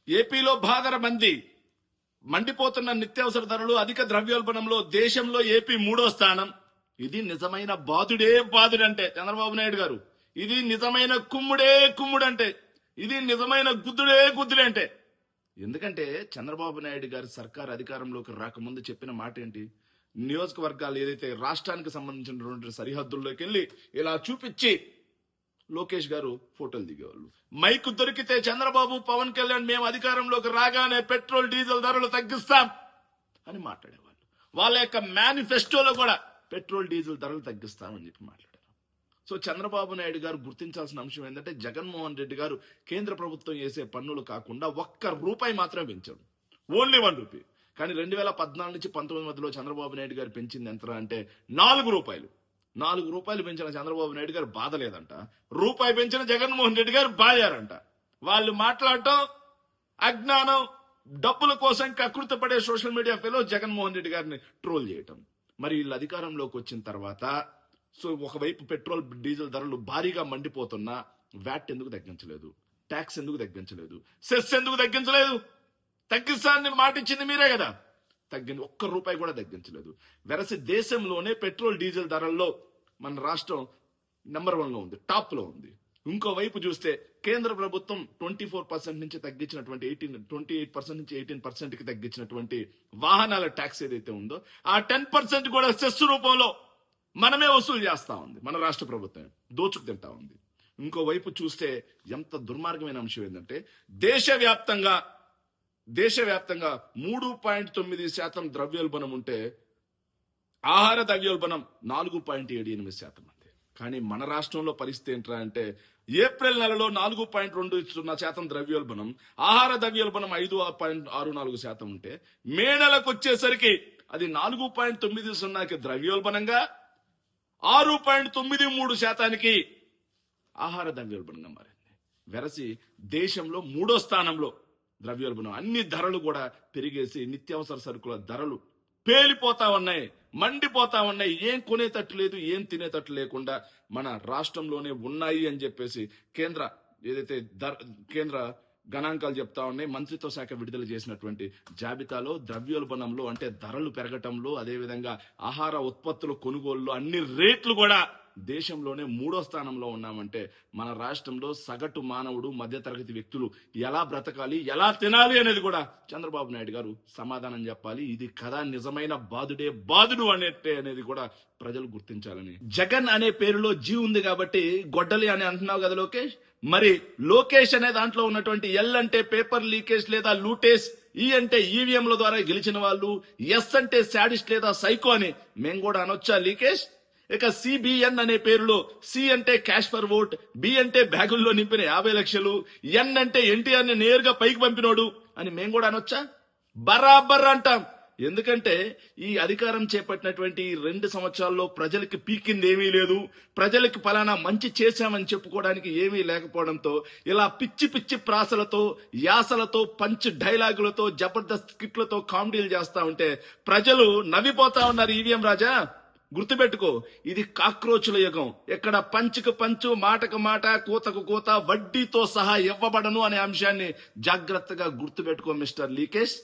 ఏపీలో బాదర మంది మండిపోతున్న నిత్యావసర ధరలు అధిక ద్రవ్యోల్బణంలో దేశంలో ఏపీ 3వ స్థానం. ఇది నిజమైన బాదుడంటే చంద్రబాబు నాయుడు గారు. ఇది నిజమైన కుమ్ముడంటే, ఇది నిజమైన గుద్దుడంటే. ఎందుకంటే చంద్రబాబు నాయుడు గారి సర్కార్ అధికారంలోకి రాకముందు చెప్పిన మాట ఏంటి? నియోజకవర్గాలు ఏదైతే రాష్ట్రానికి సంబంధించినటువంటి సరిహద్దుల్లోకి వెళ్ళి ఇలా చూపించి లోకేష్ గారు ఫోటోలు దిగేవాళ్ళు. మైక్ దొరికితే చంద్రబాబు, పవన్ కళ్యాణ్ మేము అధికారంలోకి రాగానే పెట్రోల్ డీజిల్ ధరలు తగ్గిస్తాం అని మాట్లాడేవాళ్ళు. వాళ్ళ యొక్క మేనిఫెస్టోలో కూడా పెట్రోల్ డీజిల్ ధరలు తగ్గిస్తామని చెప్పి మాట్లాడారు. సో చంద్రబాబు నాయుడు గారు గుర్తించాల్సిన అంశం ఏంటంటే జగన్మోహన్ రెడ్డి గారు కేంద్ర ప్రభుత్వం వేసే పన్నులు కాకుండా ₹1 మాత్రమే పెంచాడు. ఓన్లీ ₹1. కానీ 2014 నుంచి 19 మధ్యలో చంద్రబాబు నాయుడు గారు పెంచింది ఎంత అంటే ₹4. ₹4 పెంచిన చంద్రబాబు నాయుడు గారు బాధ లేదంట. రూపాయి పెంచిన జగన్మోహన్ రెడ్డి గారు బాయారంట. వాళ్ళు మాట్లాడటం అజ్ఞానం, డబ్బుల కోసం కకృతపడే social media fellow Jaganmohan Reddy గారిని ట్రోల్ చేయటం. మరి వీళ్ళు అధికారంలోకి వచ్చిన తర్వాత సో ఒకవైపు పెట్రోల్ డీజిల్ ధరలు భారీగా మండిపోతున్నా వ్యాట్ ఎందుకు తగ్గించలేదు? ట్యాక్స్ ఎందుకు తగ్గించలేదు? సెస్ ఎందుకు తగ్గించలేదు? తగ్గిస్తానని మాట ఇచ్చింది మీరే కదా. తగ్గింది, ₹1 కూడా తగ్గించలేదు. వెరసి దేశంలోనే పెట్రోల్ డీజిల్ ధరల్లో మన రాష్ట్రం నెంబర్ 1లో ఉంది, టాప్ లో ఉంది. ఇంకోవైపు చూస్తే కేంద్ర ప్రభుత్వం 24% నుంచి తగ్గించినటువంటి 28% నుంచి 18% కి తగ్గించినటువంటి వాహనాల ట్యాక్స్ ఏదైతే ఉందో ఆ 10% కూడా సెస్ రూపంలో మనమే వసూలు చేస్తా ఉంది. మన రాష్ట్ర ప్రభుత్వం దోచుకు తింటా ఉంది. ఇంకోవైపు చూస్తే ఎంత దుర్మార్గమైన అంశం ఏంటంటే దేశవ్యాప్తంగా 3.9% ద్రవ్యోల్బణం ఉంటే ఆహార ద్రవ్యోల్బణం 4.78% ఉంది. కానీ మన రాష్ట్రంలో పరిస్థితి ఏంట్రా అంటే ఏప్రిల్ నెలలో 4.2% ద్రవ్యోల్బణం, ఆహార ద్రవ్యోల్బణం 5.64% ఉంటే మే నెలకు వచ్చేసరికి అది 4.90కి ద్రవ్యోల్బణంగా 6.93% ఆహార ద్రవ్యోల్బణంగా మారింది. వెరసి దేశంలో 3వ స్థానంలో ద్రవ్యోల్బణం. అన్ని ధరలు కూడా పెరిగేసి నిత్యావసర సరుకుల ధరలు పేలిపోతా ఉన్నాయి, మండిపోతా ఉన్నాయి. ఏం కొనేటట్టు లేదు, ఏం తినేటట్టు లేకుండా మన రాష్ట్రంలోనే ఉన్నాయి అని చెప్పేసి కేంద్ర గణాంకాలు చెప్తా ఉన్నాయి. మంత్రిత్వ శాఖ విడుదల చేసినటువంటి జాబితాలో ద్రవ్యోల్బణంలో అంటే ధరలు పెరగటంలో, అదేవిధంగా ఆహార ఉత్పత్తుల కొనుగోలులో అన్ని రేట్లు కూడా దేశంలోనే 3వ స్థానంలో ఉన్నామంటే మన రాష్ట్రంలో సగటు మానవుడు, మధ్యతరగతి వ్యక్తులు ఎలా బ్రతకాలి, ఎలా తినాలి అనేది కూడా చంద్రబాబు నాయుడు గారు సమాధానం చెప్పాలి. ఇది కదా నిజమైన బాదుడు అనేది కూడా ప్రజలు గుర్తించాలని. జగన్ అనే పేరులో జీ ఉంది కాబట్టి గొడ్డలి అని అంటున్నావు కదా లోకేష్. మరి లోకేష్ అనే దాంట్లో ఉన్నటువంటి ఎల్ అంటే పేపర్ లీకేజ్ లేదా లూటేస్, ఈ అంటే ఈవీఎంల ద్వారా గెలిచిన వాళ్ళు, ఎస్ అంటే శాడిస్ట్ లేదా సైకో అని మేము కూడా అనొచ్చా లీకేష్? ఇక సిబిఎన్ అనే పేరులో సి అంటే క్యాష్ ఫర్ ఓట్, బి అంటే బ్యాగుల్లో నింపిన 50 లక్షలు, ఎన్ అంటే ఎన్టీఆర్ ని నేరుగా పైకి పంపినోడు అని మేము కూడా అనొచ్చా? బరాబర్ అంటాం. ఎందుకంటే ఈ అధికారం చేపట్టినటువంటి 2 సంవత్సరాల్లో ప్రజలకి పీకింది ఏమీ లేదు. ప్రజలకి ఫలానా మంచి చేశామని చెప్పుకోవడానికి ఏమీ లేకపోవడంతో ఇలా పిచ్చి ప్రాసలతో, యాసలతో, పంచ్ డైలాగులతో, జబర్దస్త్ స్కిట్లతో కామెడీలు చేస్తా ఉంటే ప్రజలు నవ్విపోతా ఉన్నారు. ఈవీఎం రాజా గుర్తుపెట్టుకో, ఇది కాక్రోచుల యుగం. ఎక్కడ పంచుకు పంచు, మాటకు మాట, కూతకు కూత, వడ్డీతో సహా ఇవ్వబడను అనే అంశాన్ని జాగ్రత్తగా గుర్తుపెట్టుకో మిస్టర్ లీకేష్.